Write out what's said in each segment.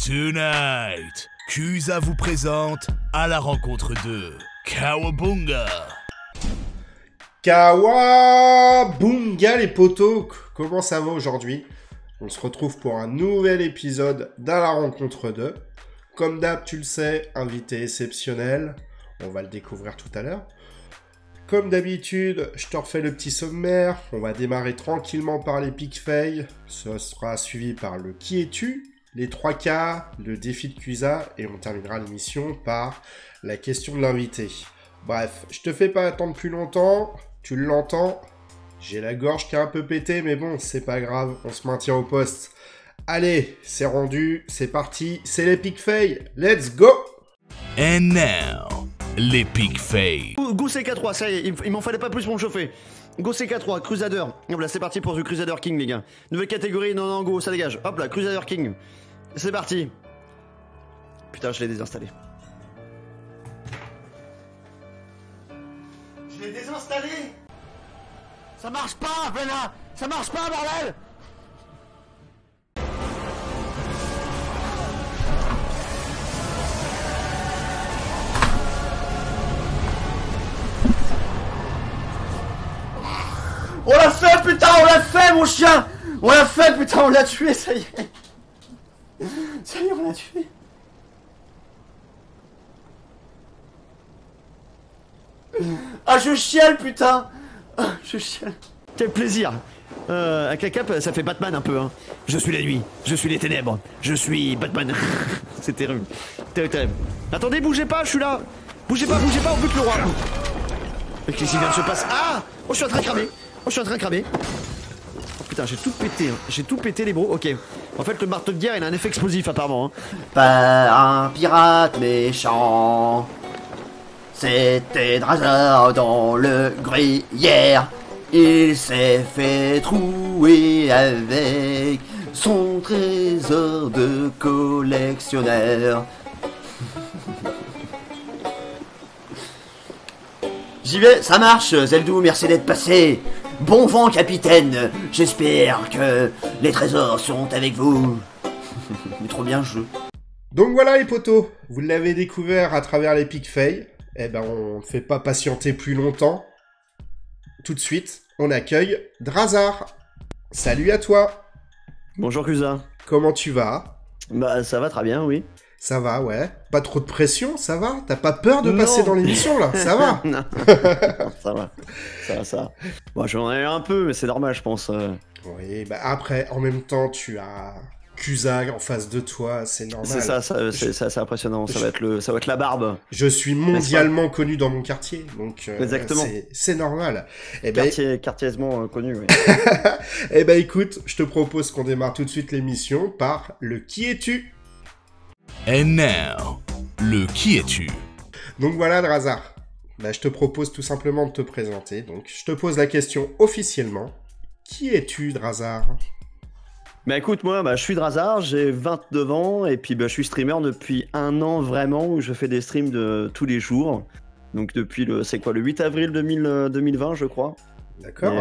Tonight, Kusa vous présente à la rencontre de Kawabunga. Kawabunga les potos, comment ça va aujourd'hui? On se retrouve pour un nouvel épisode d'À la rencontre de. Comme d'hab, tu le sais, invité exceptionnel. On va le découvrir tout à l'heure. Comme d'habitude, je te refais le petit sommaire. On va démarrer tranquillement par les pick fail. Ce sera suivi par le qui es-tu, les 3K, le défi de Kusa, et on terminera l'émission par la question de l'invité. Bref, je te fais pas attendre plus longtemps, tu l'entends, j'ai la gorge qui a un peu pété, mais bon, c'est pas grave, on se maintient au poste. Allez, c'est rendu, c'est parti, c'est les pick fail, let's go! And now, les pick fail. Go CK3, ça y est, il m'en fallait pas plus pour me chauffer. Go CK3, Crusader. Hop là, c'est parti pour The Crusader King, les gars. Nouvelle catégorie, non, go, ça dégage. Hop là, Crusader King. C'est parti. Putain, je l'ai désinstallé. Je l'ai désinstallé. Ça marche pas, Vena. Ça marche pas, bordel. On l'a fait, putain, on l'a fait, mon chien. On l'a fait, putain, on l'a tué, ça y est. Ça y est, on l'a tué. Ah, je chiale, putain. Ah, je chiale. Quel plaisir. Avec la cape, ça fait Batman un peu, hein. Je suis la nuit, je suis les ténèbres, je suis Batman. C'est terrible. Terrible. Attendez, bougez pas, je suis là. Bougez pas, on bute le roi. Qu'est-ce qui vient de se passer? Ah. Oh, je suis en train de cramer. Oh putain, j'ai tout pété, hein. J'ai tout pété les bros, ok. En fait, le marteau de guerre, il a un effet explosif apparemment, hein. Par un pirate méchant, c'était Drazar dans le gruyère. Il s'est fait trouer avec son trésor de collectionneur. J'y vais, ça marche, Zeldou, merci d'être passé. Bon vent, capitaine. J'espère que les trésors sont avec vous. Trop bien, je. Donc voilà les potos, vous l'avez découvert à travers les pick fail. Eh ben on ne fait pas patienter plus longtemps. Tout de suite, on accueille Drazar. Salut à toi. Bonjour Kusa. Comment tu vas? Bah ça va très bien, oui. Ça va, ouais. Pas trop de pression, ça va? T'as pas peur de passer dans l'émission, là? Ça va? Non. Ça va. Bon, j'en ai un peu, mais c'est normal, je pense. Oui, bah après, en même temps, tu as Kusa en face de toi, c'est normal. C'est ça, c'est impressionnant. Ça va être la barbe. Je suis mondialement connu dans mon quartier, donc exactement. C'est normal. Et Quartiersement connu, oui. Eh ben écoute, je te propose qu'on démarre tout de suite l'émission par le qui es-tu? And now, le qui es-tu? Donc voilà, Drazar. Bah, je te propose tout simplement de te présenter. Donc, je te pose la question officiellement. Qui es-tu, Drazar? Bah écoute, moi, je suis Drazar, j'ai 29 ans, et puis je suis streamer depuis 1 an vraiment, où je fais des streams de tous les jours. Donc depuis le 8 avril 2020, je crois. D'accord.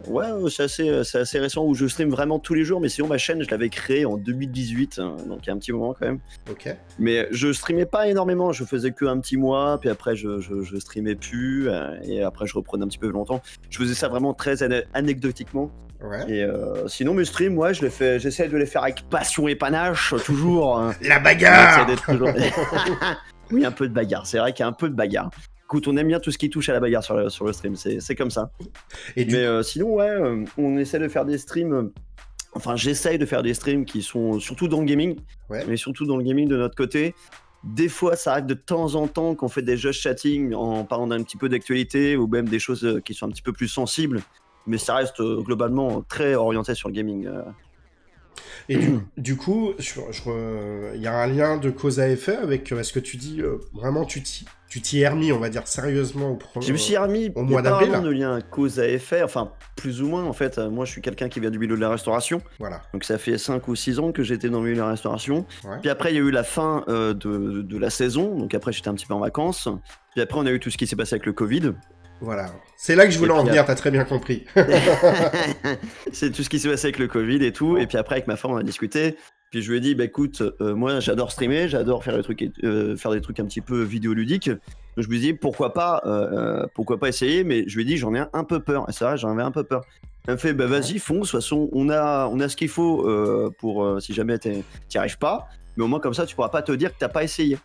Ouais, c'est assez récent où je stream vraiment tous les jours, mais sinon ma chaîne je l'avais créée en 2018, hein, donc il y a un petit moment quand même. Ok. Mais je streamais pas énormément, je faisais que un petit mois, puis après je streamais plus, et après je reprenais un petit peu longtemps. Je faisais ça vraiment très anecdotiquement. Ouais. Et sinon mes streams, ouais, j'essaie de les faire avec passion et panache, toujours. La bagarre. Toujours... Oui, un peu de bagarre, c'est vrai qu'il y a un peu de bagarre. Écoute, on aime bien tout ce qui touche à la bagarre sur le stream, c'est comme ça. Mais sinon, ouais, on essaie de faire des streams. Enfin, j'essaye de faire des streams qui sont surtout dans le gaming, ouais. Mais surtout dans le gaming de notre côté. Des fois, ça arrive de temps en temps qu'on fait des jeux chatting en parlant d'un petit peu d'actualité ou même des choses qui sont un petit peu plus sensibles. Mais ça reste globalement très orienté sur le gaming. Et du coup, il y a un lien de cause à effet avec ce que tu dis, vraiment tu t'y es remis, on va dire, sérieusement Je me suis remis, au mois d'avril. Il n'y a pas vraiment de lien cause à effet, enfin, plus ou moins, en fait. Moi, je suis quelqu'un qui vient du milieu de la restauration. Voilà. Donc, ça fait 5 ou 6 ans que j'étais dans le milieu de la restauration. Ouais. Puis après, il y a eu la fin de la saison. Donc, après, j'étais un petit peu en vacances. Puis après, on a eu tout ce qui s'est passé avec le Covid. Voilà. C'est là que je voulais en venir, t'as très bien compris. C'est tout ce qui s'est passé avec le Covid et tout. Et puis après, avec ma femme, on a discuté. Puis je lui ai dit, bah écoute, moi j'adore streamer, j'adore faire des trucs un petit peu vidéoludiques. Donc je lui ai dit, pourquoi pas essayer, mais je lui ai dit, j'en ai un peu peur. Et c'est vrai, j'en avais un peu peur. Elle me fait, bah vas-y, fonce, de toute façon, on a ce qu'il faut pour si jamais t'y arrives pas. Mais au moins comme ça, tu pourras pas te dire que t'as pas essayé.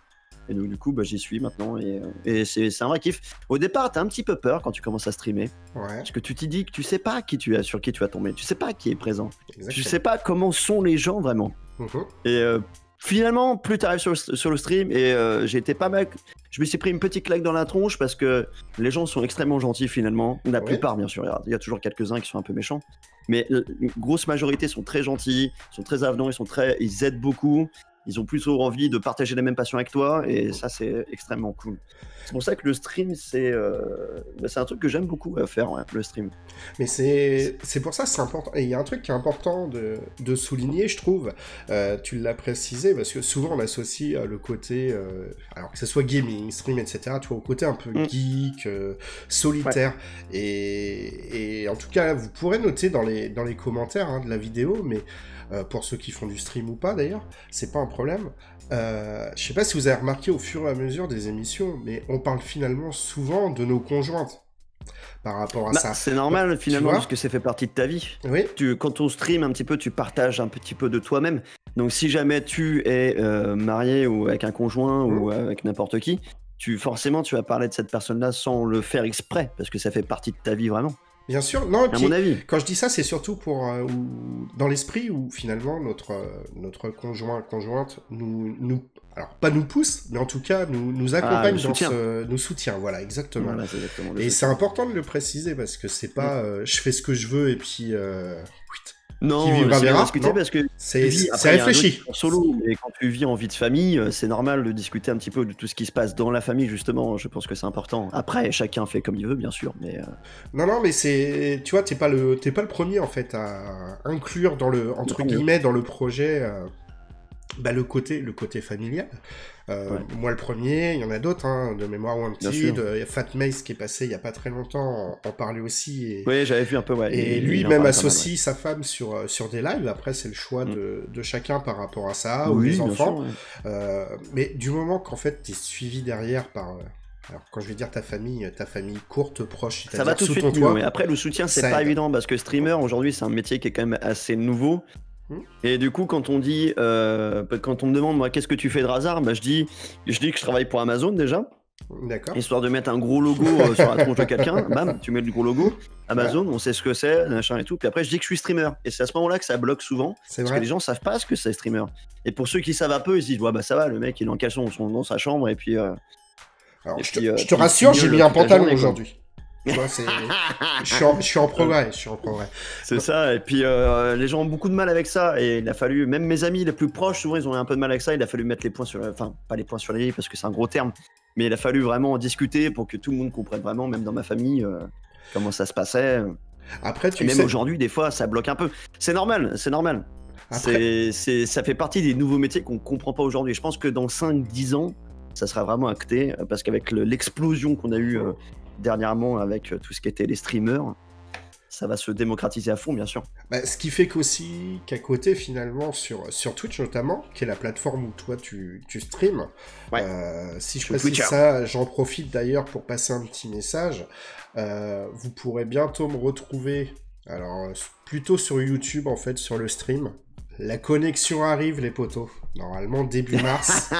Et donc du coup, bah, j'y suis maintenant et c'est un vrai kiff. Au départ, t'as un petit peu peur quand tu commences à streamer. Ouais. Parce que tu t'y dis que tu sais pas sur qui tu vas tomber. Tu sais pas qui est présent. Exactement. Tu sais pas comment sont les gens vraiment. Et finalement, plus t'arrives sur le stream et j'ai été pas mal. Je me suis pris une petite claque dans la tronche parce que les gens sont extrêmement gentils finalement. La plupart, bien sûr. Il y a toujours quelques-uns qui sont un peu méchants. Mais la grosse majorité sont très gentils, sont très avenants, ils aident beaucoup. Ils ont plutôt envie de partager les mêmes passions avec toi et ça, c'est extrêmement cool. C'est pour ça que le stream, c'est un truc que j'aime beaucoup faire, ouais, le stream. Mais c'est pour ça que c'est important. Et il y a un truc qui est important de souligner, je trouve. Tu l'as précisé, parce que souvent on associe le côté, alors que ce soit gaming, stream, etc., tu vois, au côté un peu geek, solitaire. Ouais. Et en tout cas, vous pourrez noter dans les commentaires de la vidéo, mais pour ceux qui font du stream ou pas d'ailleurs, c'est pas un problème. Je sais pas si vous avez remarqué au fur et à mesure des émissions, mais on parle finalement souvent de nos conjointes par rapport à ça. C'est normal finalement parce que ça fait partie de ta vie. Oui. Quand on stream un petit peu, tu partages un petit peu de toi-même. Donc si jamais tu es marié ou avec un conjoint ou avec n'importe qui, forcément tu vas parler de cette personne-là sans le faire exprès parce que ça fait partie de ta vie vraiment. Bien sûr, non. À mon avis. Quand je dis ça, c'est surtout pour dans l'esprit où finalement notre conjointe nous alors pas nous pousse, mais en tout cas nous accompagne nous soutient. Voilà, exactement. Voilà, c'est exactement et c'est important de le préciser parce que c'est pas je fais ce que je veux et puis non, c'est discuter parce que c'est réfléchi. Solo, et quand tu vis en vie de famille, c'est normal de discuter un petit peu de tout ce qui se passe dans la famille justement. Je pense que c'est important. Après, chacun fait comme il veut, bien sûr, mais non, mais c'est, tu vois, t'es pas le premier en fait à inclure dans le entre guillemets dans le projet. Le côté familial. Moi, le premier, il y en a d'autres, de mémoire Wanted, Fat Mace qui est passé il y a pas très longtemps, en parlait aussi. Oui, j'avais vu un peu, ouais. Et lui même associe sa femme sur des lives. Après, c'est le choix de chacun par rapport à ça, ou les enfants. Sûr, ouais. Mais du moment qu'en fait, t'es suivi derrière par... Alors, quand je vais dire ta famille courte, proche, ça va tout de suite mieux, mais après, le soutien, c'est pas évident, parce que streamer, aujourd'hui, c'est un métier qui est quand même assez nouveau. Et du coup, quand on dit, quand on me demande, moi, qu'est-ce que tu fais de hasard, je dis que je travaille pour Amazon déjà. D'accord. Histoire de mettre un gros logo sur la tronche de quelqu'un, bam, tu mets le gros logo, Amazon, on sait ce que c'est, machin et tout. Puis après, je dis que je suis streamer. Et c'est à ce moment-là que ça bloque souvent. Parce que les gens savent pas ce que c'est streamer. Et pour ceux qui savent un peu, ils se disent, ça va, le mec, il est en caleçon dans sa chambre, et puis. Alors, je te rassure, j'ai mis un pantalon aujourd'hui. Je suis en progrès. C'est ça, et puis les gens ont beaucoup de mal avec ça, et il a fallu, même mes amis les plus proches, souvent ils ont eu un peu de mal avec ça, il a fallu mettre les points sur, enfin pas les points sur les i parce que c'est un gros terme, mais il a fallu vraiment en discuter pour que tout le monde comprenne vraiment, même dans ma famille, comment ça se passait. Après, même aujourd'hui, des fois, ça bloque un peu. C'est normal. Après... ça fait partie des nouveaux métiers qu'on comprend pas aujourd'hui. Je pense que dans 5-10 ans, ça sera vraiment acté, parce qu'avec l'explosion qu'on a eue dernièrement avec tout ce qui était les streamers, ça va se démocratiser à fond, bien sûr. Ce qui fait qu'à côté, finalement, sur Twitch notamment, qui est la plateforme où toi tu streams, si je précise ça, j'en profite d'ailleurs pour passer un petit message. Vous pourrez bientôt me retrouver, alors plutôt sur YouTube en fait, sur le stream. La connexion arrive, les potos. Normalement, début mars.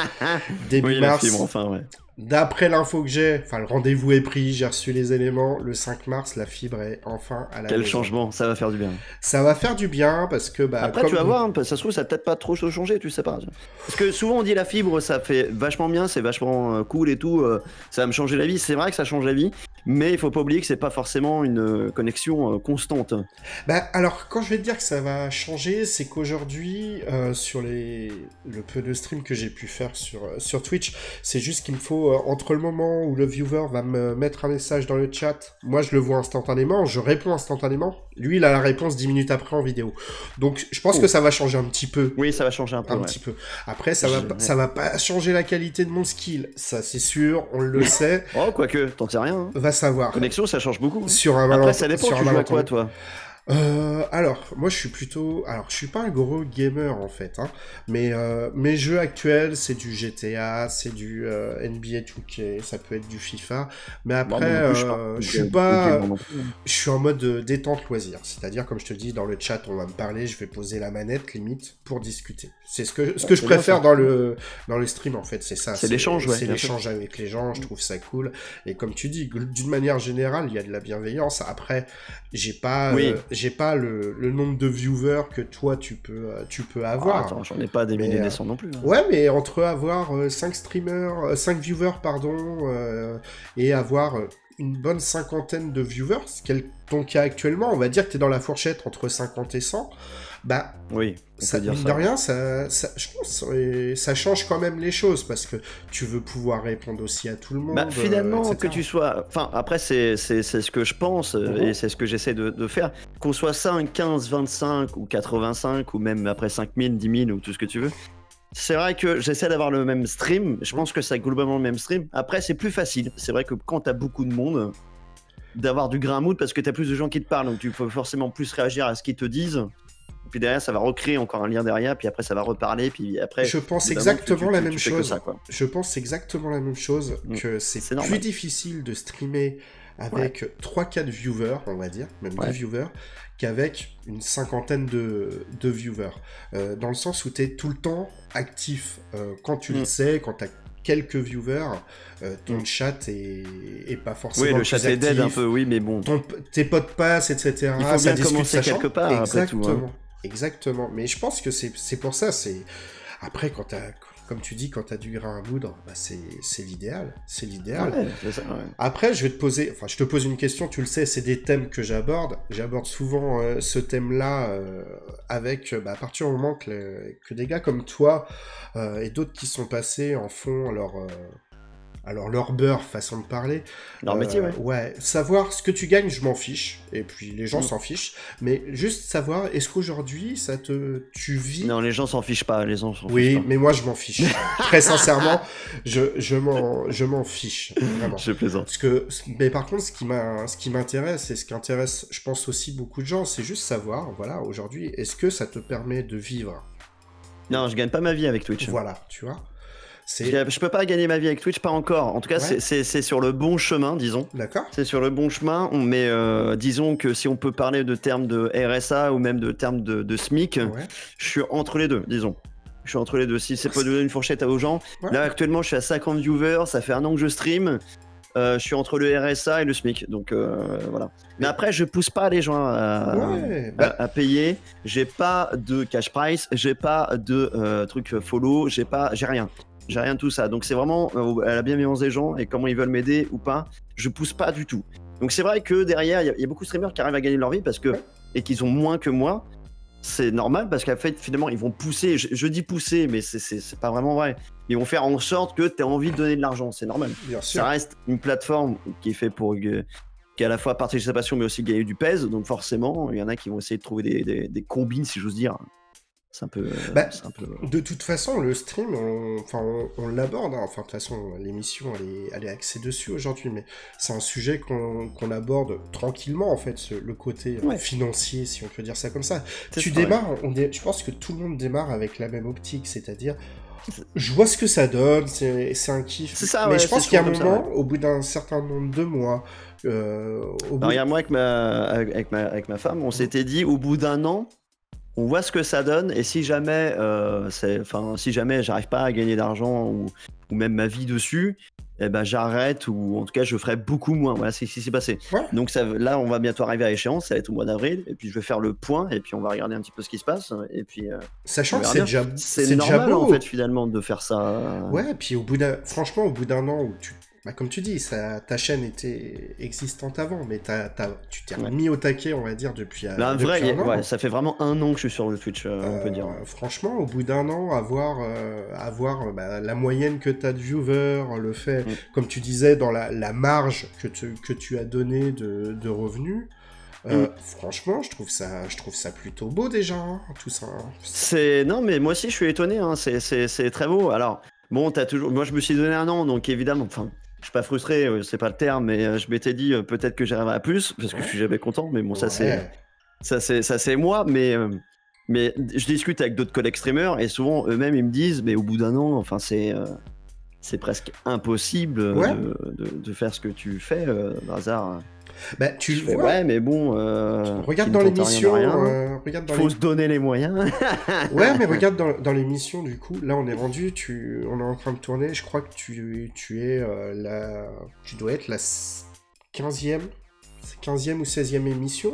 La fibre, enfin, ouais. D'après l'info que j'ai, le rendez-vous est pris, j'ai reçu les éléments. Le 5 mars, la fibre est enfin à la maison. Quel changement, ça va faire du bien. Ça va faire du bien parce que... Après, tu vas voir, ça se trouve, ça va peut-être pas trop changer, tu sais pas. Parce que souvent, on dit la fibre, ça fait vachement bien, c'est vachement cool et tout, ça va me changer la vie. C'est vrai que ça change la vie. mais il faut pas oublier que c'est pas forcément une connexion constante. Bah, alors, quand je vais te dire que ça va changer, c'est qu'aujourd'hui, sur le peu de stream que j'ai pu faire sur Twitch, c'est juste qu'il me faut, entre le moment où le viewer va me mettre un message dans le chat, moi je le vois instantanément, je réponds instantanément, lui il a la réponse 10 minutes après en vidéo. Donc je pense que ça va changer un petit peu. Oui, ça va changer un peu. Un petit peu. Après, ça va pas changer la qualité de mon skill, ça c'est sûr, on le sait. Oh, quoique, t'en sais rien. Hein. Va savoir. Connexion, ça change beaucoup. Sur un Après, ça dépend, tu joues à quoi, toi? Alors, moi je suis plutôt... Alors, je suis pas un gros gamer en fait, hein, mais mes jeux actuels, c'est du GTA, c'est du NBA 2K, ça peut être du FIFA, mais après, je suis pas... Je suis en mode détente loisir, c'est-à-dire, comme je te dis, dans le chat, on va me parler, je vais poser la manette, limite, pour discuter. C'est ce que je préfère dans le stream, en fait, c'est ça. C'est l'échange, ouais. C'est l'échange avec les gens, je trouve ça cool, et comme tu dis, d'une manière générale, il y a de la bienveillance. Après, j'ai pas le nombre de viewers que toi tu peux avoir. Attends, j'en ai pas des milliers des cents non plus. Hein. Ouais, mais entre avoir 5 viewers, et avoir une bonne cinquantaine de viewers, ce qui est ton cas actuellement, on va dire que t'es dans la fourchette entre 50 et 100, bah, oui, ça, mine de rien, je pense, ça change quand même les choses, parce que tu veux pouvoir répondre aussi à tout le monde. Bah, finalement, que tu sois... Enfin, après, c'est ce que je pense, et c'est ce que j'essaie de faire. Qu'on soit 5, 15, 25, ou 85, ou même après 5000, 10 000, ou tout ce que tu veux. C'est vrai que j'essaie d'avoir le même stream, je pense que c'est globalement le même stream. Après, c'est plus facile. C'est vrai que quand t'as beaucoup de monde, d'avoir du grain à moudre, parce que t'as plus de gens qui te parlent, donc tu peux forcément plus réagir à ce qu'ils te disent. Puis derrière, ça va recréer encore un lien derrière, puis après, ça va reparler, puis après... Je pense exactement la même chose. Je pense exactement la même chose, que c'est plus difficile de streamer avec 3-4 viewers, on va dire, même 2 viewers, qu'avec une cinquantaine de viewers. Dans le sens où tu es tout le temps actif. Quand tu le sais, quand tu as quelques viewers, ton chat est pas forcément oui, le chat est dead un peu, oui, mais bon. Tes potes passent, etc. Il faut ça bien commencer quelque part, exactement, après tout. Hein. Exactement. Mais je pense que c'est pour ça. Après, comme tu dis, quand t'as du grain à moudre, bah c'est l'idéal. C'est l'idéal. Ouais, c'est ça, ouais. Après, je te pose une question, tu le sais, c'est des thèmes que j'aborde. J'aborde souvent ce thème-là avec, à partir du moment que des gars comme toi et d'autres qui sont passés en font leur beurre, façon de parler. Leur métier, ouais. Ouais, savoir ce que tu gagnes, je m'en fiche. Et puis, les gens s'en fichent. Mais juste savoir, est-ce qu'aujourd'hui, tu vis... Non, les gens s'en fichent pas, les gens s'en fichent pas. Oui, mais moi, je m'en fiche. Très sincèrement, je m'en fiche. Vraiment. Je plaisante. Mais par contre, ce qui m'intéresse, et ce qui intéresse, je pense aussi beaucoup de gens, c'est juste savoir, voilà, aujourd'hui, est-ce que ça te permet de vivre? Non, je gagne pas ma vie avec Twitch. Voilà, tu vois. Je peux pas gagner ma vie avec Twitch, pas encore. En tout cas, c'est sur le bon chemin, disons. D'accord. C'est sur le bon chemin, mais disons que si on peut parler de termes de RSA ou même de termes de SMIC, je suis entre les deux, disons. Je suis entre les deux. Si c'est pas donner une fourchette aux gens. Là, actuellement, je suis à 50 viewers, ça fait 1 an que je stream. Je suis entre le RSA et le SMIC, donc voilà. Mais après, je pousse pas les gens à payer. J'ai pas de cash price, j'ai pas de truc follow, j'ai rien. J'ai rien de tout ça. Donc c'est vraiment à la bienveillance des gens et comment ils veulent m'aider ou pas. Je pousse pas du tout. Donc c'est vrai que derrière, il y a beaucoup de streamers qui arrivent à gagner leur vie et qu'ils ont moins que moi. C'est normal parce qu'en fait, finalement, ils vont pousser. Je dis pousser, mais c'est pas vraiment vrai. Ils vont faire en sorte que tu aies envie de donner de l'argent. C'est normal. Bien sûr. Ça reste une plateforme qui est faite pour qui est à la fois partager sa passion, mais aussi gagner du pèse. Donc forcément, il y en a qui vont essayer de trouver des combines, si j'ose dire. C'est un peu... De toute façon, le stream, on l'aborde. Hein. Enfin, de toute façon, l'émission, elle est axée dessus aujourd'hui, mais c'est un sujet qu'on aborde tranquillement, en fait, le côté financier, si on peut dire ça comme ça. Je pense que tout le monde démarre avec la même optique, c'est-à-dire, je vois ce que ça donne, c'est un kiff. C'est ça, mais je pense qu'il y a un moment, au bout d'un certain nombre de mois... Regarde, moi, avec ma femme, on s'était dit, au bout d'un an, on voit ce que ça donne, et si jamais j'arrive pas à gagner d'argent ou même ma vie dessus, eh ben j'arrête, ou en tout cas je ferai beaucoup moins. Voilà, c'est ce qui s'est passé. Ouais. Donc là, on va bientôt arriver à échéance, ça va être au mois d'avril, et puis je vais faire le point, et puis on va regarder un petit peu ce qui se passe, et puis... Sachant que c'est normal, en fait, finalement, de faire ça. Ouais, et puis franchement, au bout d'un an où Bah, comme tu dis, ta chaîne était existante avant, mais tu t'es remis au taquet, on va dire, depuis Là, depuis vrai, un an. ouais, ça fait vraiment 1 an que je suis sur le Twitch, on peut dire. Franchement, au bout d'un an, avoir bah, la moyenne que tu as de viewers, le fait, comme tu disais, dans la marge que tu as donnée de revenus, franchement, je trouve ça plutôt beau déjà, hein, tout ça. Hein. Non, mais moi aussi, je suis étonné, hein, c'est très beau. Alors, bon, moi, je me suis donné 1 an, donc évidemment, enfin... Je suis pas frustré, c'est pas le terme, mais je m'étais dit peut-être que j'arriverai à plus, parce que je suis jamais content, mais bon, ça c'est moi, mais je discute avec d'autres collègues streamers, et souvent eux-mêmes ils me disent, mais au bout d'1 an, enfin c'est presque impossible de faire ce que tu fais, Razar. Bah, tu le vois. Ouais, mais bon. Regarde dans l'émission. Faut se donner les moyens. Ouais, mais regarde dans l'émission, du coup. Là, on est rendu. On est en train de tourner. Je crois que tu es tu dois être la 15e ou 16e émission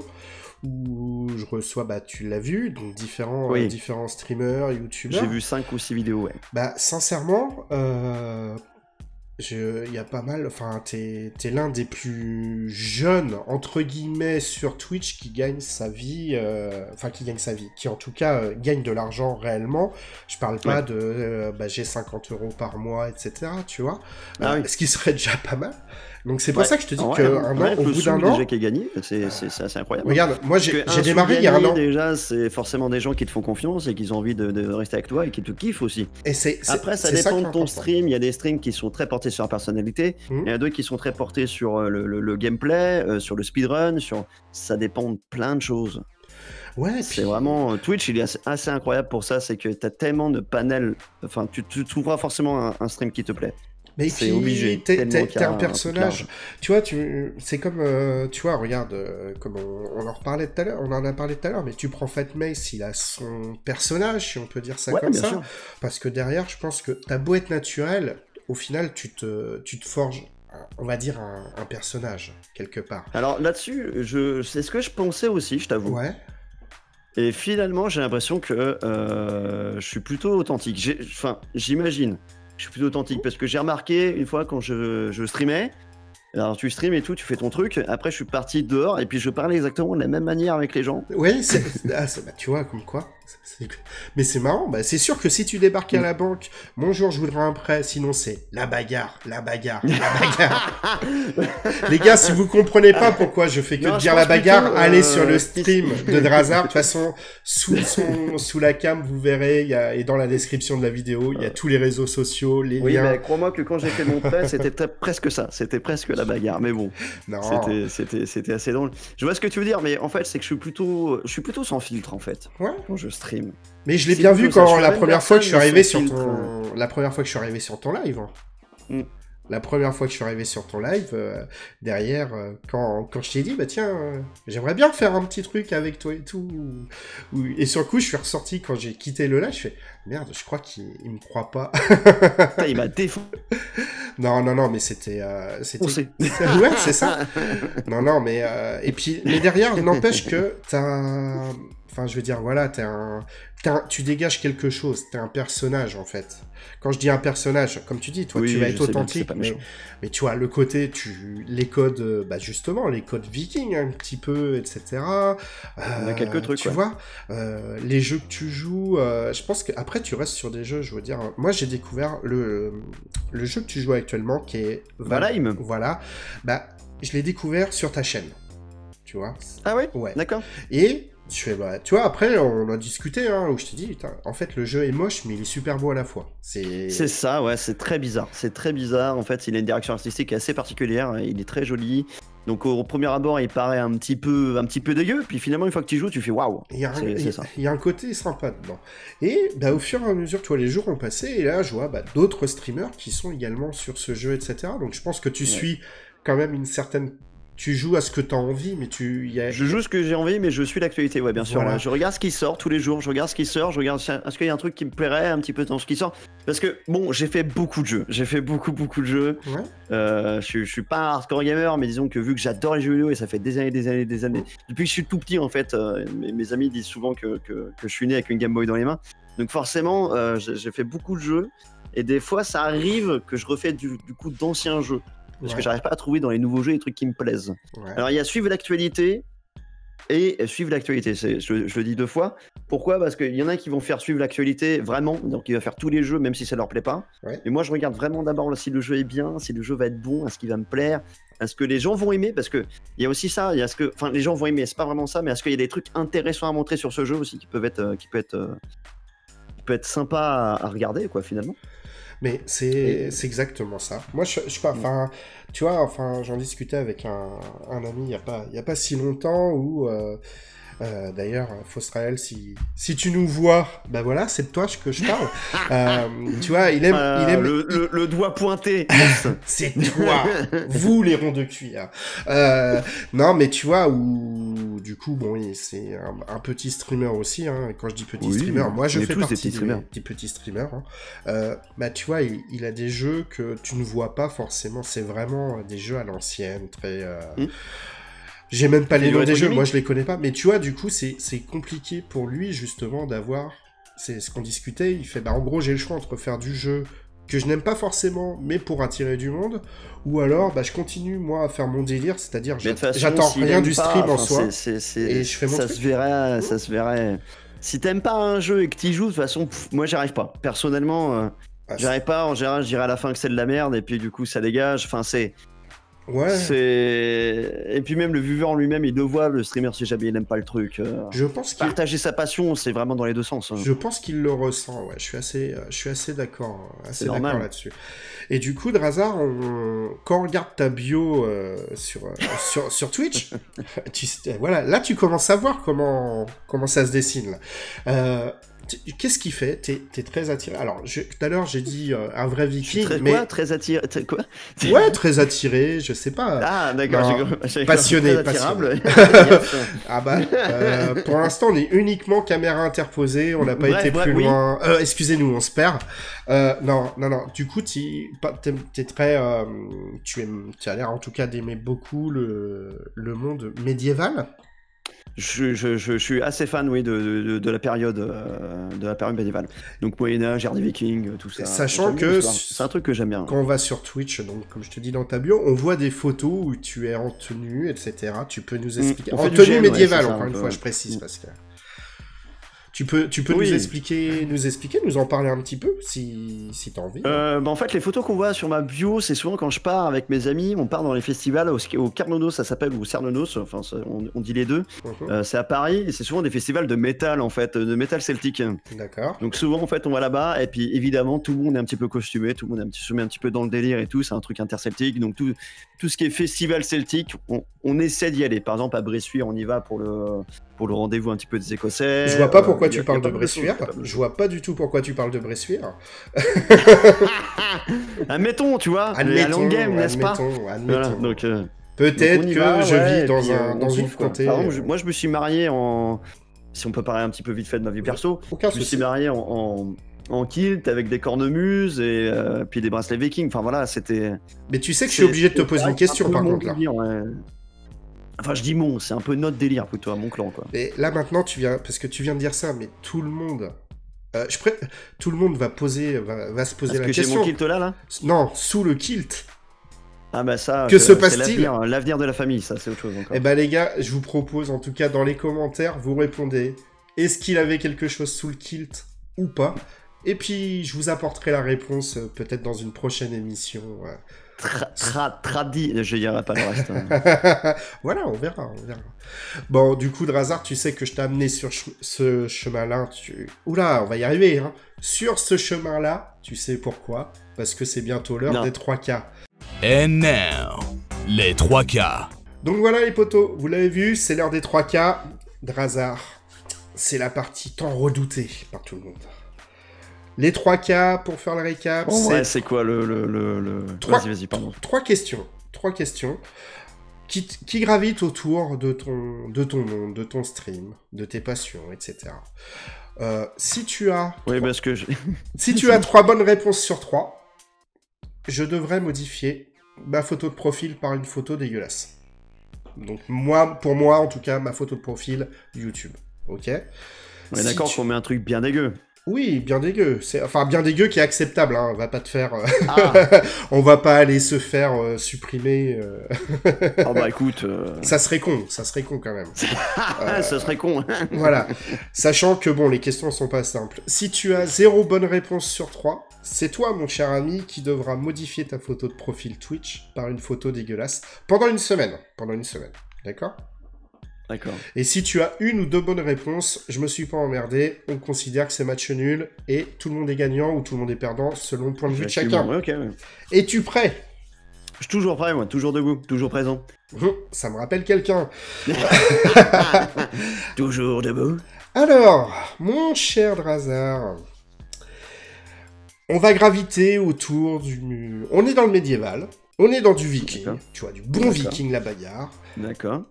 où je reçois, bah, tu l'as vu, donc différents streamers, youtubeurs. J'ai vu 5 ou 6 vidéos, ouais. Bah, sincèrement, il y a pas mal, enfin, t'es l'un des plus jeunes, entre guillemets, sur Twitch qui gagne sa vie, qui en tout cas gagne de l'argent réellement. Je parle pas de j'ai 50 € par mois, etc., tu vois, ce qui serait déjà pas mal. Donc c'est pour ça que je te dis qu'un an, au bout d'un an... déjà qui est gagné, c'est assez incroyable. Regarde, moi j'ai démarré il y a 1 an. Déjà, c'est forcément des gens qui te font confiance et qui ont envie de rester avec toi et qui te kiffent aussi. Après, ça dépend de ton stream. Il y a des streams qui sont très portés sur la personnalité. Il y en a d'autres qui sont très portés sur le gameplay, sur le speedrun, ça dépend de plein de choses. Ouais, c'est vraiment... Twitch, il est assez incroyable pour ça, c'est que t'as tellement de panels... Enfin, tu trouveras forcément un stream qui te plaît. Mais c'est obligé. T'es un personnage. Tu vois, c'est comme, tu vois, regarde, comme on en reparlait tout à l'heure, on en a parlé tout à l'heure, mais tu prends Fat Mace, il a son personnage, si on peut dire ça comme ça. Sûr. Parce que derrière, je pense que t'as beau être naturel, au final, tu te forges, on va dire, un personnage, quelque part. Alors là-dessus, c'est ce que je pensais aussi, je t'avoue. Ouais. Et finalement, j'ai l'impression que je suis plutôt authentique. J'imagine. Je suis plutôt authentique parce que j'ai remarqué une fois quand je streamais, alors tu streams et tout, tu fais ton truc, après je suis parti dehors et puis je parlais exactement de la même manière avec les gens. Oui, tu vois, comme quoi. Mais c'est marrant, c'est sûr que si tu débarquais à la banque, bonjour, je voudrais un prêt, sinon c'est la bagarre. Les gars, si vous comprenez pas pourquoi je fais que dire la bagarre, allez sur le stream de Drazar. De toute façon, sous la cam, vous verrez, et dans la description de la vidéo, il y a tous les réseaux sociaux, les liens. Oui, mais crois-moi que quand j'ai fait mon prêt, c'était presque ça, c'était presque la bagarre, mais bon, c'était assez drôle. Je vois ce que tu veux dire, mais en fait, c'est que je suis plutôt sans filtre, en fait, quand je stream. Mais je l'ai bien vu quand la première fois que je suis arrivé sur ton live. La première fois que je suis arrivé sur ton live, derrière, quand je t'ai dit, bah tiens, j'aimerais bien faire un petit truc avec toi et tout. Et sur le coup, je suis ressorti quand j'ai quitté le live, je fais, merde, je crois qu'il me croit pas. Il m'a défendu. Non, mais c'était... Ouais, c'est ça. Non, mais... Et puis, mais derrière, n'empêche que t'as... Enfin, je veux dire, voilà, tu dégages quelque chose, t'es un personnage, en fait. Quand je dis un personnage, comme tu dis, toi, tu vas être authentique, mais tu vois, le côté, les codes, justement, les codes vikings, un petit peu, etc. On a quelques trucs, tu vois, les jeux que tu joues, je pense qu'après, tu restes sur des jeux, je veux dire, moi, j'ai découvert le jeu que tu joues actuellement, qui est... Valheim. Voilà, je l'ai découvert sur ta chaîne, tu vois. Ah ouais. D'accord. Et... tu vois, après, on a discuté, où je t'ai dit, en fait, le jeu est moche, mais il est super beau à la fois. C'est ça, ouais, c'est très bizarre. C'est très bizarre. En fait, il a une direction artistique assez particulière. Il est très joli. Donc, au premier abord, il paraît un petit peu dégueu. Puis finalement, une fois que tu joues, tu fais waouh. Il y a un côté sympa dedans. Et au fur et à mesure, tu vois, les jours ont passé. Et là, je vois d'autres streamers qui sont également sur ce jeu, etc. Donc, je pense que tu suis quand même une certaine... Tu joues à ce que tu as envie, mais Je joue ce que j'ai envie, mais je suis l'actualité, ouais, bien sûr. Voilà. Je regarde ce qui sort tous les jours, je regarde est-ce qu'il y a un truc qui me plairait un petit peu dans ce qui sort. Parce que, bon, j'ai fait beaucoup de jeux. Beaucoup de jeux. Ouais. Je suis pas un hardcore gamer, mais disons que vu que j'adore les jeux vidéo, et ça fait des années, depuis que je suis tout petit, en fait, mes amis disent souvent que je suis né avec une Game Boy dans les mains. Donc forcément, j'ai fait beaucoup de jeux, et des fois, ça arrive que je refais du coup d'anciens jeux. parce que j'arrive pas à trouver dans les nouveaux jeux les trucs qui me plaisent. Ouais. Alors il y a suivre l'actualité et suivre l'actualité. Je le dis 2 fois. Pourquoi? Parce qu'il y en a qui vont faire suivre l'actualité vraiment, donc ils vont faire tous les jeux même si ça leur plaît pas. Ouais. Mais moi je regarde vraiment d'abord si le jeu est bien, si le jeu va être bon, est-ce qu'il va me plaire, est-ce que les gens vont aimer, parce que il y a aussi ça, il y a les gens vont aimer, c'est pas vraiment ça, mais est-ce qu'il y a des trucs intéressants à montrer sur ce jeu aussi qui peut être sympa à regarder quoi finalement. Mais c'est exactement ça. Moi, je sais pas, enfin, tu vois, enfin, j'en discutais avec un ami il y a pas si longtemps où, d'ailleurs, Faustrael, si tu nous vois, bah voilà, c'est de toi que je parle. Tu vois, il aime le doigt pointé. Yes. C'est toi, vous les ronds de cuir. Non, mais tu vois, où du coup, bon, c'est un petit streamer aussi. Hein, et quand je dis petit streamer, moi je fais partie des petits streamers. Hein. Bah, tu vois, il a des jeux que tu ne vois pas forcément. C'est vraiment des jeux à l'ancienne, très. J'ai même pas les noms des jeux, moi je les connais pas. Mais tu vois, du coup, c'est compliqué pour lui justement d'avoir. C'est ce qu'on discutait. Il fait, bah en gros, j'ai le choix entre faire du jeu que je n'aime pas forcément, mais pour attirer du monde, ou alors bah, je continue moi à faire mon délire, c'est-à-dire j'attends rien du stream en soi, et je fais mon truc. Ça se verrait. Si t'aimes pas un jeu et que t'y joues, de toute façon, moi j'arrive pas. Personnellement, j'arrive pas. En général, je dirais à la fin que c'est de la merde, et puis du coup ça dégage. Enfin, c'est. Ouais. Et puis même le viewer en lui-même, il le voit, le streamer, si jamais il n'aime pas le truc. Je pense qu'il partager sa passion, c'est vraiment dans les deux sens. Hein. Je pense qu'il le ressent, ouais. Je suis assez d'accord, d'accord là-dessus. Et du coup, Drazar, quand on regarde ta bio sur Twitch, voilà, là tu commences à voir comment ça se dessine là. Qu'est-ce qu'il fait? T'es très attiré. Alors, tout à l'heure, j'ai dit un vrai viking, mais... Très attiré... Quoi? Ouais, très attiré, je sais pas. Ah, d'accord. Passionné. Ah bah, pour l'instant, on est uniquement caméra interposée, on n'a pas été plus loin. Excusez-nous, on se perd. Non. Du coup, t'es très... tu as l'air, en tout cas, d'aimer beaucoup le monde médiéval. Je suis assez fan, oui, de la période médiévale. Donc Moyen-Âge, ère des Vikings, tout ça. Sachant que c'est un truc que j'aime bien. Quand on va sur Twitch, donc comme je te dis dans ta bio, on voit des photos où tu es en tenue, etc. Tu peux nous expliquer. En tenue médiévale, encore une fois, je précise parce que. Tu peux nous expliquer, nous en parler un petit peu, si t'as envie. En fait, les photos qu'on voit sur ma bio, c'est souvent quand je pars avec mes amis, on part dans les festivals, au Carnonos, ça s'appelle, ou Cernonos, enfin, on dit les deux. C'est à Paris, et c'est souvent des festivals de métal, en fait, de métal celtique. D'accord. Donc souvent, en fait, on va là-bas, et puis évidemment, tout le monde est un petit peu costumé, tout le monde se met un petit peu dans le délire et tout, c'est un truc interceltique, donc tout ce qui est festival celtique, on essaie d'y aller. Par exemple, à Bressuire, on y va pour le rendez-vous un petit peu des Écossais. Je vois pas pourquoi tu parles de Bressuire. Je vois pas du tout pourquoi tu parles de Bressuire. Admettons, tu vois, la long game, n'est-ce pas? Admettons. Voilà, donc, peut-être que je vis dans une comté. Par exemple, moi, je me suis marié en... Si on peut parler un petit peu vite fait de ma vie perso, je me suis marié en kilt avec des cornemuses et puis des bracelets vikings. Enfin voilà, c'était... Mais tu sais que je suis obligé de te poser une question par contre là. Enfin, je dis c'est un peu notre délire plutôt, mon clan, quoi. Et là, maintenant, parce que tu viens de dire ça, mais tout le monde... tout le monde va se poser la question. Est-ce que j'ai mon kilt là Non, sous le kilt. Ah bah ça, que se passe-t-il? L'avenir de la famille, ça, c'est autre chose encore. Eh bah les gars, je vous propose, en tout cas, dans les commentaires, vous répondez. Est-ce qu'il avait quelque chose sous le kilt ou pas? Et puis, je vous apporterai la réponse, peut-être dans une prochaine émission. Tradi, je dirais pas le reste. Voilà, on verra. Bon, du coup, Drazar, tu sais que je t'ai amené sur ce chemin-là. Oula, on va y arriver. Hein. Sur ce chemin-là, tu sais pourquoi? Parce que c'est bientôt l'heure des 3K. And now, les 3K. Donc voilà les potos, vous l'avez vu, c'est l'heure des 3K. Drazar, c'est la partie tant redoutée par tout le monde. Les 3K, pour faire le récap, c'est quoi le... Vas-y, pardon. Trois questions qui gravitent autour de ton monde, de ton stream, de tes passions, etc. Si tu as... si tu as 3 bonnes réponses sur 3, je devrais modifier ma photo de profil par une photo dégueulasse. Donc pour moi, en tout cas, ma photo de profil YouTube. Ok? On est d'accord qu'on met un truc bien dégueu. Oui, bien dégueu. Enfin, bien dégueu qui est acceptable, hein. On va pas te faire... Ah, On va pas aller se faire supprimer... oh bah écoute... Ça serait con quand même. ça serait con. Voilà. Sachant que, bon, les questions sont pas simples. Si tu as 0 bonne réponse sur 3, c'est toi, mon cher ami, qui devra modifier ta photo de profil Twitch par une photo dégueulasse pendant une semaine. D'accord ? D'accord. Et si tu as 1 ou 2 bonnes réponses, je me suis pas emmerdé, on considère que c'est match nul et tout le monde est gagnant ou tout le monde est perdant selon le point de vue de chacun. Ouais, ok. Es-tu prêt ? Je suis toujours prêt, moi. Toujours debout. Toujours présent. Ça me rappelle quelqu'un. Toujours debout. Alors, mon cher Drazar, on va graviter autour du... On est dans le médiéval, on est dans du viking, tu vois, du bon viking la bagarre. D'accord.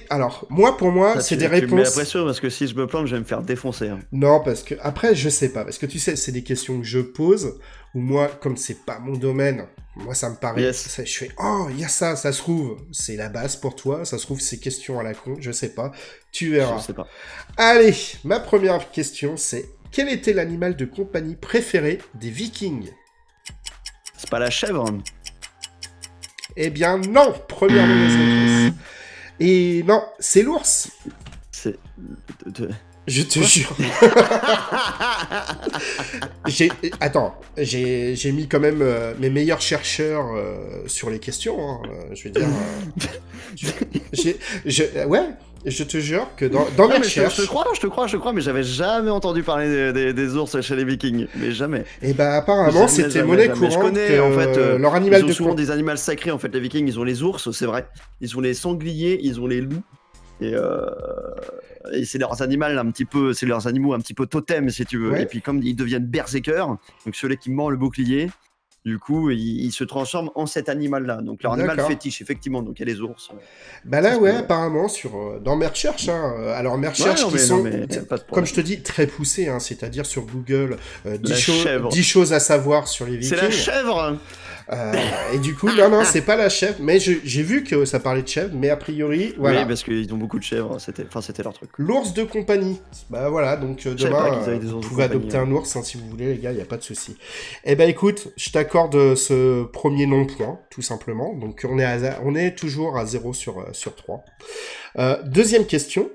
Alors, pour moi, c'est des réponses... Tu me mets la pression parce que si je me plante, je vais me faire défoncer. Hein. Non, parce que... Après, je sais pas, parce que tu sais, c'est des questions que je pose, où moi, comme c'est pas mon domaine, moi, ça me paraît... Yes. Je fais, oh, il y a ça se trouve, c'est la base pour toi, ça se trouve, c'est questions à la con, je sais pas, tu verras. Je sais pas. Allez, ma première question, c'est... Quel était l'animal de compagnie préféré des Vikings ? C'est pas la chèvre. Eh bien non, première mauvaise réponse. Et non, c'est l'ours. C'est... Je te jure. J'ai mis quand même mes meilleurs chercheurs sur les questions. Hein, je veux dire. Ouais. Je te jure que dans mes recherches... Je te crois, mais j'avais jamais entendu parler des ours chez les Vikings, mais jamais. Et bah apparemment, c'était monnaie courante. Je connais, en fait, leur animal ils ont souvent des animaux sacrés, en fait, les Vikings, ils ont les ours, c'est vrai. Ils ont les sangliers, ils ont les loups. Et c'est leurs animaux un petit peu totems, si tu veux. Ouais. Et puis comme ils deviennent berserkers, donc celui qui mord le bouclier, du coup, ils se transforment en cet animal-là. Donc leur animal fétiche, effectivement. Donc il y a les ours. Bah là, ouais, apparemment, dans mes recherches, alors mes recherches comme je te dis, très poussées, c'est-à-dire sur Google, 10 choses à savoir sur les Vikings. C'est la chèvre. Et du coup, non, c'est pas la chèvre, mais j'ai vu que ça parlait de chèvre, mais a priori, voilà. Oui, parce qu'ils ont beaucoup de chèvres, c'était leur truc. L'ours de compagnie. Bah voilà, donc demain, vous pouvez adopter un ours, si vous voulez, les gars, il n'y a pas de souci. Eh ben écoute, je t'accorde ce premier non-point, tout simplement. Donc on est toujours à 0 sur 3. Deuxième question.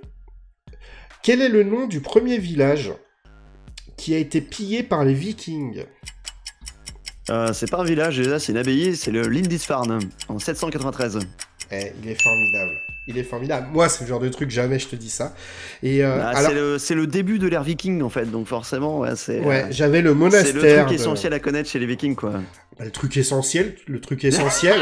Quel est le nom du premier village qui a été pillé par les Vikings ? C'est pas un village, déjà, c'est une abbaye, c'est le Lindisfarne, en 793. Il est formidable. Moi, c'est le genre de truc, jamais je te dis ça. Et c'est le début de l'ère viking, en fait, donc forcément, j'avais le monastère. C'est le truc essentiel à connaître chez les Vikings, quoi. Le truc essentiel,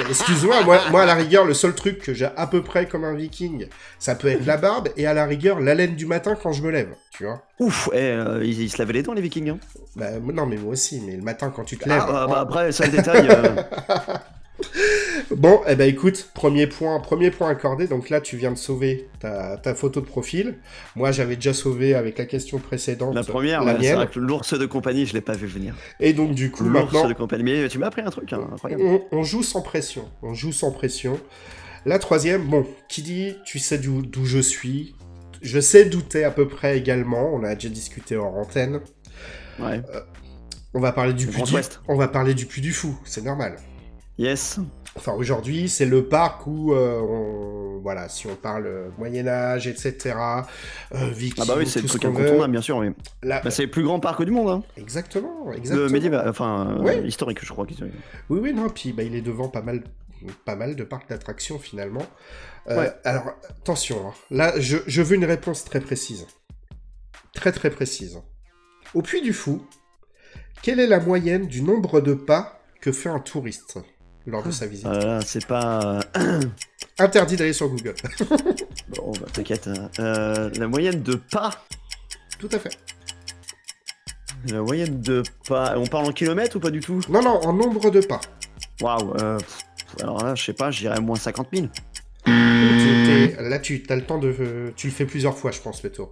excuse-moi, moi, à la rigueur, le seul truc que j'ai à peu près comme un viking, ça peut être la barbe, et à la rigueur, l'haleine du matin quand je me lève, tu vois. Ouf, ils se lavaient les dents, les Vikings, hein. Bah, non, mais moi aussi, mais le matin quand tu te lèves... après, ça, le détail... Bon, eh ben écoute, premier point accordé, donc là tu viens de sauver ta photo de profil. Moi j'avais déjà sauvé avec la question précédente. La première, c'est vrai que l'ours de compagnie, je l'ai pas vu venir. Et donc du coup maintenant... L'ours de compagnie, mais tu m'as appris un truc, incroyable. On joue sans pression, La troisième, bon, qui dit, tu sais d'où je suis, je sais d'où t'es à peu près également, on a déjà discuté hors antenne. Ouais. On va parler du Puy du Fou, c'est normal. Yes. Enfin, aujourd'hui, c'est le parc où, voilà, si on parle Moyen-Âge, etc., Vikings, ah bah oui, c'est le truc incontournable, bien sûr, oui. C'est le plus grand parc du monde, hein. Exactement. Le médiéval, historique, je crois. Oui, non, puis il est devant pas mal de parcs d'attractions, finalement. Alors, attention, là, je veux une réponse très précise. Très, très précise. Au Puy du Fou, quelle est la moyenne du nombre de pas que fait un touriste lors de sa visite? C'est pas... Interdit d'aller sur Google. Bon, bah, t'inquiète. La moyenne de pas... Tout à fait. La moyenne de pas... On parle en kilomètres ou pas du tout? Non, en nombre de pas. Waouh. Alors là, je sais pas, je dirais moins 50 000. Là, tu as le temps de... Tu le fais plusieurs fois, je pense, le tour.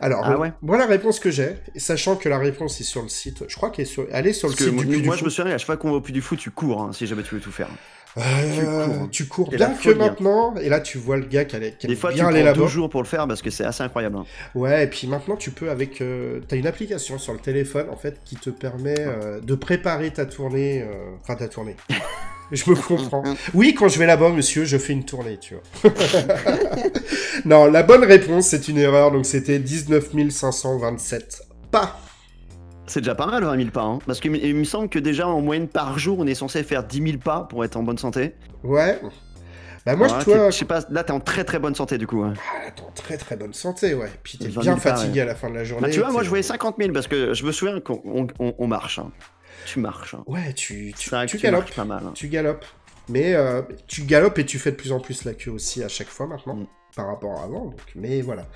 Alors, moi, la réponse que j'ai, sachant que la réponse est sur le site, je crois qu'elle est sur le site du Puy du Fou. Moi, je me souviens, à chaque fois qu'on va au Puy du Fou, tu cours, si jamais tu veux tout faire. Tu cours C'est bien la que folie, hein. maintenant, et là tu vois le gars qui Des aime fois, tu bien aller prends 2 là-bas. jours pour le faire parce que c'est assez incroyable. Hein. Ouais, et puis maintenant tu peux avec... t'as une application sur le téléphone en fait qui te permet de préparer ta tournée... Enfin ta tournée. Je me comprends. Oui, quand je vais là-bas, monsieur, je fais une tournée, tu vois. Non, la bonne réponse, c'est une erreur, donc c'était 19 527 pas. C'est déjà pas mal 20 000 pas, hein. Parce qu'il me semble que déjà en moyenne par jour, on est censé faire 10 000 pas pour être en bonne santé. Ouais. Bah moi, Ouais, toi... je sais pas, là t'es en très très bonne santé du coup. Hein. Ah, là, t'es en très très bonne santé, ouais. Puis t'es 20 bien 000 pas, fatigué ouais. à la fin de la journée. Bah, tu vois, moi t'es- je voyais 50 000 parce que je me souviens qu'on marche. Hein. Tu marches. Hein. Ouais, tu C'est vrai que tu galopes. marches pas mal. Hein. Tu galopes. Mais tu galopes et tu fais de plus en plus la queue aussi à chaque fois maintenant. Par rapport à avant, donc, mais voilà.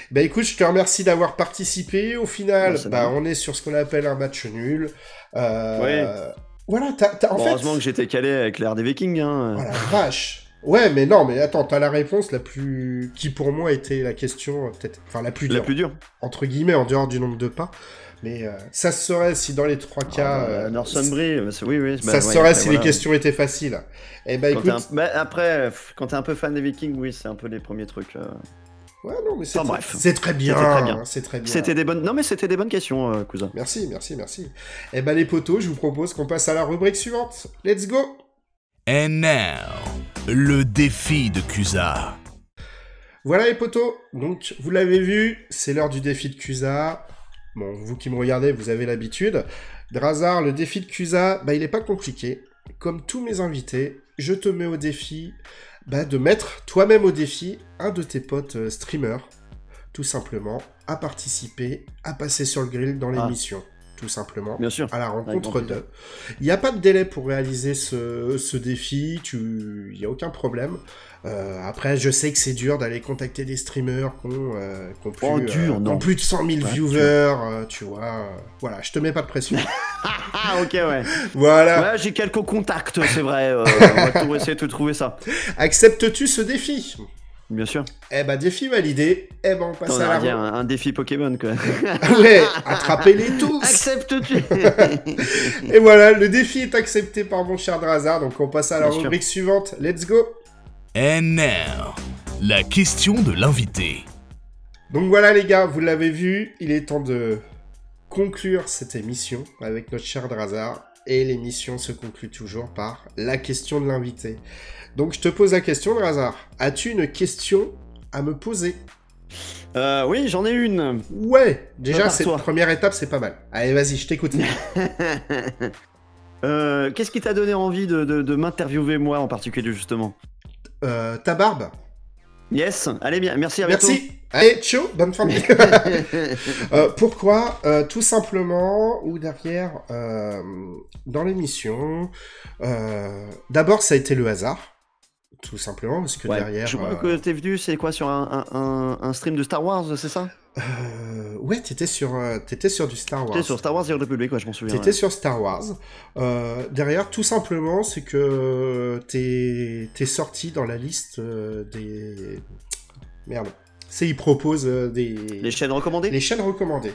Bah écoute, je te remercie d'avoir participé. Au final, Ouais, c'est bien. on est sur ce qu'on appelle un match nul. Ouais. Voilà, en Bon, fait... heureusement que j'étais calé avec l'ère des Vikings. Hein. Oh la vache. Ouais, mais non, mais attends, t'as la réponse la plus... qui pour moi était la question, peut-être... Enfin, la plus La dure. plus dure. Entre guillemets, en dehors du nombre de pas. Mais ça se saurait si dans les 3 cas... Northumberland, oui. ça se saurait si les questions étaient faciles. Eh ben Quand écoute... après, quand t'es un peu fan des Vikings, oui, c'est un peu les premiers trucs. Ouais, non, mais c'est Enfin, bref. c'est très bien. C'était très bien. C'est très bien. C'était des bonnes. Non, mais c'était des bonnes questions, cousin. Merci. Eh ben les potos, je vous propose qu'on passe à la rubrique suivante. Let's go. And now, le défi de Cusa. Voilà les potos, donc vous l'avez vu, c'est l'heure du défi de Cusa. Bon, vous qui me regardez, vous avez l'habitude. Drazar, le défi de Cusa, il est pas compliqué. Comme tous mes invités, je te mets au défi de mettre toi-même au défi un de tes potes streamers, tout simplement, à participer, à passer sur le grill dans l'émission. Tout simplement, Bien sûr. à la rencontre d'eux. Il n'y a pas de délai pour réaliser ce défi, il n'y a aucun problème. Après, je sais que c'est dur d'aller contacter des streamers qui ont plus de 100 000 viewers, tu vois. Voilà, je te mets pas de pression. Ah, ok, ouais. Voilà. Ouais, j'ai quelques contacts, c'est vrai. On va essayer de te trouver ça. Acceptes-tu ce défi? Bien sûr. Eh ben, défi validé. Eh ben, on passe On à va la... dire un défi Pokémon, quoi. Ouais, attrapez-les tous. Acceptes-tu? Et voilà, le défi est accepté par mon cher Drazar, donc on passe à la Bien rubrique suivante. Let's go. And now, la question de l'invité. Donc voilà les gars, vous l'avez vu, il est temps de conclure cette émission avec notre cher Drazar. Et l'émission se conclut toujours par la question de l'invité. Donc je te pose la question Drazar. As-tu une question à me poser? Oui, j'en ai une. Ouais, déjà cette Prépare-toi. première étape c'est pas mal. Allez vas-y, je t'écoute. Qu'est-ce qui t'a donné envie de m'interviewer moi en particulier justement? Ta barbe? Yes, allez bien, merci à bientôt. Merci. Allez, ciao, bonne fin de pourquoi tout simplement, ou derrière, dans l'émission, d'abord ça a été le hasard, tout simplement, parce que Ouais, derrière... je crois que t'es venu, c'est quoi, sur un stream de Star Wars, c'est ça? Ouais, t'étais sur du Star Wars. T'es sur Star Wars The Old Republic, ouais, je m'en souviens. T'étais sur Star Wars. Derrière, tout simplement, c'est que t'es sorti dans la liste des... Merde. Ils proposent Les chaînes recommandées? les chaînes recommandées.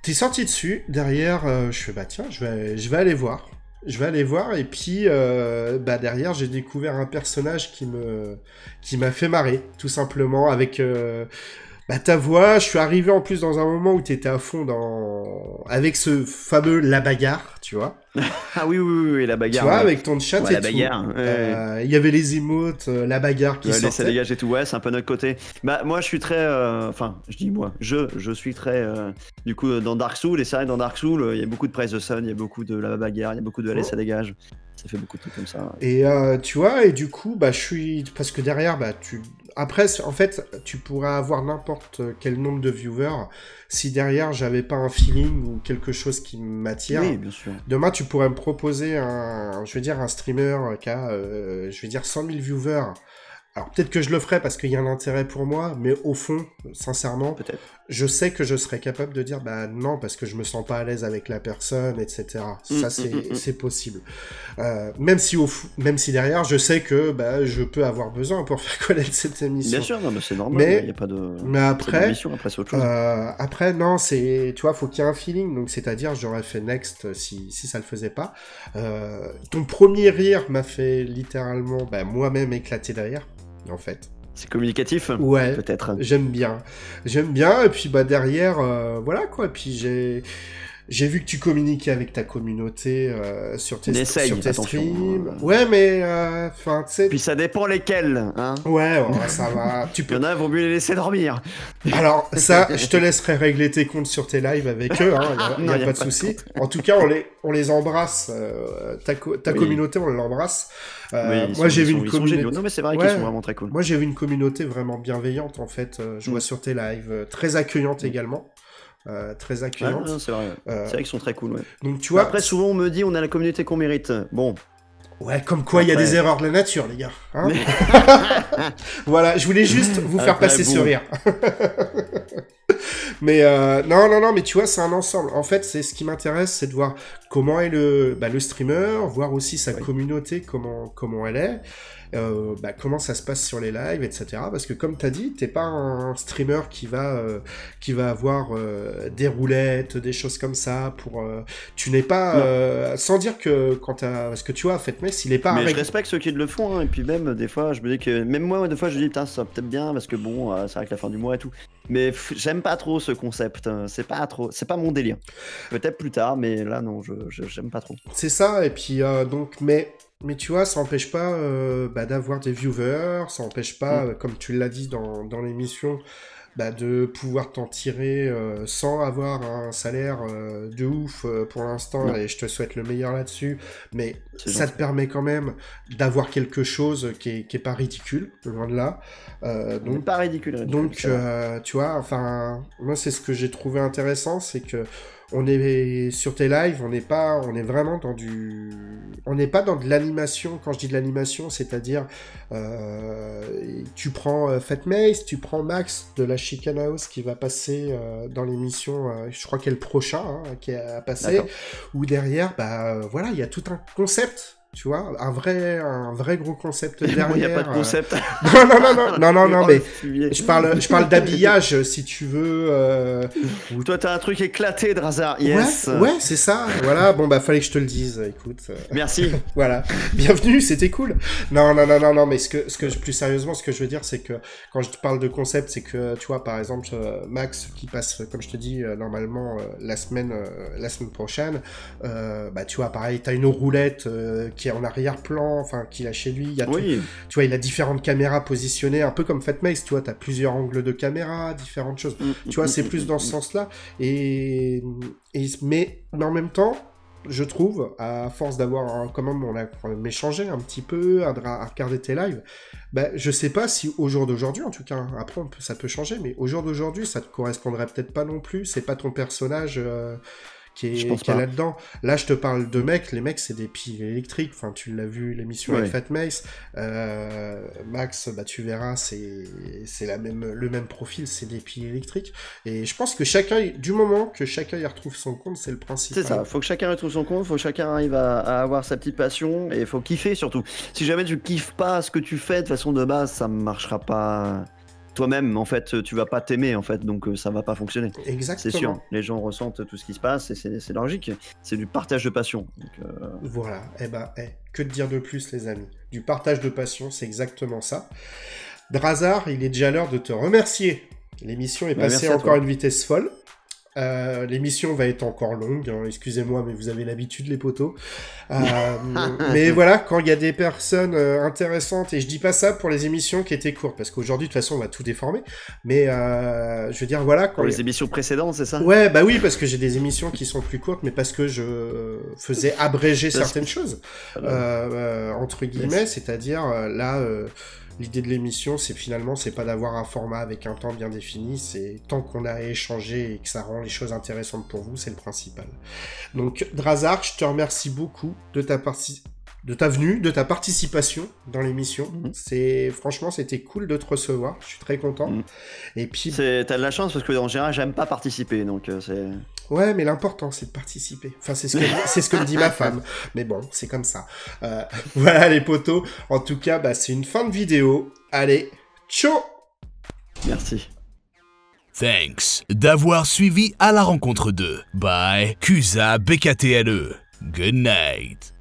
T'es sorti dessus. Derrière, je fais, tiens, je vais aller voir. Je vais aller voir. Et puis, derrière, j'ai découvert un personnage qui m'a fait marrer, tout simplement, avec... ta voix, je suis arrivé en plus dans un moment où t'étais à fond avec ce fameux la bagarre, tu vois. Ah oui, la bagarre. Tu vois, ouais. avec ton chat Ouais, et la tout. bagarre. Ouais. Il y avait les émotes, la bagarre qui Ça sortait. dégage et tout, ouais, c'est un peu notre côté. Moi, je suis très... Enfin, je dis moi, je suis très... du coup, dans Dark Souls, et c'est vrai, dans Dark Souls, il y a beaucoup de Praise the Sun, il y a beaucoup de la bagarre, il y a beaucoup de allez, ça dégage. Ça fait beaucoup de trucs comme ça. Et tu vois, et du coup, je suis... Parce que derrière, après, en fait, tu pourrais avoir n'importe quel nombre de viewers. Si derrière, j'avais pas un feeling ou quelque chose qui m'attire, Oui, bien sûr. demain, tu pourrais me proposer un streamer qui a, 100 000 viewers. Alors, peut-être que je le ferais parce qu'il y a un intérêt pour moi, mais au fond, sincèrement, Peut-être. je sais que je serais capable de dire bah non parce que je me sens pas à l'aise avec la personne, etc. Ça c'est possible. Même si derrière je sais que bah je peux avoir besoin pour faire connaître cette émission. Bien sûr, non, mais c'est normal. Il y a pas de. Mais après, c'est c'est autre chose. après non, c'est tu vois, faut qu'il y ait un feeling. Donc c'est-à-dire j'aurais fait next si ça le faisait pas. Ton premier rire m'a fait littéralement bah, moi-même éclater derrière en fait. C'est communicatif, ouais, peut-être. J'aime bien, et puis bah derrière, voilà quoi. Puis j'ai vu que tu communiquais avec ta communauté sur tes streams. Ouais, mais enfin, tu sais. Puis ça dépend lesquels, hein. Ouais, ça va. Il y en a, vaut mieux les laisser dormir. Alors ça, je te laisserai régler tes comptes sur tes lives avec eux. Il y a pas de souci. En tout cas, on les embrasse. Ta communauté, on l'embrasse. Moi, j'ai vu une communauté. Non, mais c'est vrai qu'ils sont vraiment très cool. Moi, j'ai vu une communauté vraiment bienveillante en fait. Je vois sur tes lives, très accueillante également. Très accueillante. C'est vrai. C'est vrai qu'ils sont très cool. Ouais. Donc tu vois. Après, souvent on me dit on a la communauté qu'on mérite. Bon. Ouais, comme quoi il y a des erreurs de la nature, les gars. Hein. Voilà, je voulais juste vous faire passer ce rire. Mais non, mais tu vois, c'est un ensemble. En fait, c'est ce qui m'intéresse, c'est de voir comment est le streamer, voir aussi sa communauté, comment elle est. Comment ça se passe sur les lives, etc. Parce que comme t'as dit, t'es pas un streamer qui va avoir des roulettes, des choses comme ça. Tu n'es pas sans dire que parce que tu vois, Fatmace, il est pas. Mais je respecte ceux qui le font, hein, et puis même des fois, je me dis que même moi, des fois, je dis putain, ça va peut-être bien parce que bon, c'est avec la fin du mois et tout. Mais j'aime pas trop ce concept. C'est pas mon délire. Peut-être plus tard, mais là non, j'aime pas trop. C'est ça, et puis donc, mais tu vois, ça n'empêche pas d'avoir des viewers, ça n'empêche pas, comme tu l'as dit dans l'émission, de pouvoir t'en tirer sans avoir un salaire de ouf pour l'instant, et je te souhaite le meilleur là-dessus, mais ça te permet quand même d'avoir quelque chose qui est pas ridicule, loin de là. Donc, pas ridicule. Donc, tu vois, enfin, moi c'est ce que j'ai trouvé intéressant, c'est que on est sur tes lives, on est vraiment on n'est pas dans de l'animation. Quand je dis de l'animation, c'est-à-dire, tu prends Fatmace, tu prends Max de la Chicken House qui va passer dans l'émission, je crois qu'elle est le prochain, qui a passé, où derrière, voilà, il y a tout un concept. Tu vois, un vrai gros concept derrière. Il n'y a pas de concept. Non, mais je parle d'habillage, si tu veux. Toi, t'as un truc éclaté, Drazar. Yes. Ouais, c'est ça. Voilà, bon, fallait que je te le dise, écoute. Merci. Voilà. Bienvenue, c'était cool. Non, mais plus sérieusement, ce que je veux dire, c'est que quand je te parle de concept, c'est que, tu vois, par exemple, Max, qui passe, comme je te dis, normalement, la semaine prochaine, tu vois, pareil, t'as une roulette, qui est en arrière-plan, enfin, qu'il a chez lui. Il y a tout, tu vois, il a différentes caméras positionnées, un peu comme Fatmace, tu vois, t'as plusieurs angles de caméra, différentes choses. Tu vois, c'est plus dans ce sens-là. Mais en même temps, je trouve, à force d'avoir, quand même, on a échangé un petit peu, à regarder tes lives, je sais pas si au jour d'aujourd'hui, en tout cas, après, ça peut changer, mais au jour d'aujourd'hui, ça te correspondrait peut-être pas non plus, c'est pas ton personnage... qui est là-dedans. Là, je te parle de mecs. Les mecs, c'est des piles électriques. Enfin, tu l'as vu, l'émission avec Fatmace. Max, tu verras, c'est le même profil, c'est des piles électriques. Et je pense que du moment que chacun y retrouve son compte, c'est le principal. C'est ça. Faut que chacun retrouve son compte. Faut que chacun arrive à avoir sa petite passion. Et faut kiffer surtout. Si jamais tu kiffes pas ce que tu fais de façon de base, ça marchera pas. Toi-même, en fait, tu vas pas t'aimer, en fait, donc ça va pas fonctionner. Exactement. C'est sûr. Les gens ressentent tout ce qui se passe et c'est logique. C'est du partage de passion. Donc, Voilà. Que te dire de plus, les amis? Du partage de passion, c'est exactement ça. Drazar, il est déjà l'heure de te remercier. L'émission est passée encore à une vitesse folle. L'émission va être encore longue, hein, excusez-moi, mais vous avez l'habitude, les potos. Mais voilà, quand il y a des personnes intéressantes, et je dis pas ça pour les émissions qui étaient courtes, parce qu'aujourd'hui, de toute façon, on va tout déformer. Mais je veux dire, voilà. Pour les émissions précédentes, c'est ça? Ouais, oui, parce que j'ai des émissions qui sont plus courtes, mais parce que je faisais abréger certaines choses, entre guillemets, c'est-à-dire là. L'idée de l'émission, c'est pas d'avoir un format avec un temps bien défini, c'est tant qu'on a échangé et que ça rend les choses intéressantes pour vous, c'est le principal. Donc, Drazar, je te remercie beaucoup de ta participation. de ta venue, de ta participation dans l'émission. Franchement, c'était cool de te recevoir. Je suis très content. Et puis, t'as de la chance parce que en général, j'aime pas participer, donc c'est. Ouais, mais l'important, c'est de participer. Enfin, c'est ce que me dit ma femme. Mais bon, c'est comme ça. Voilà, les potos. En tout cas, bah, c'est une fin de vidéo. Allez, ciao. Merci. Thanks d'avoir suivi à la rencontre de by Cusa BKTLE. Good night.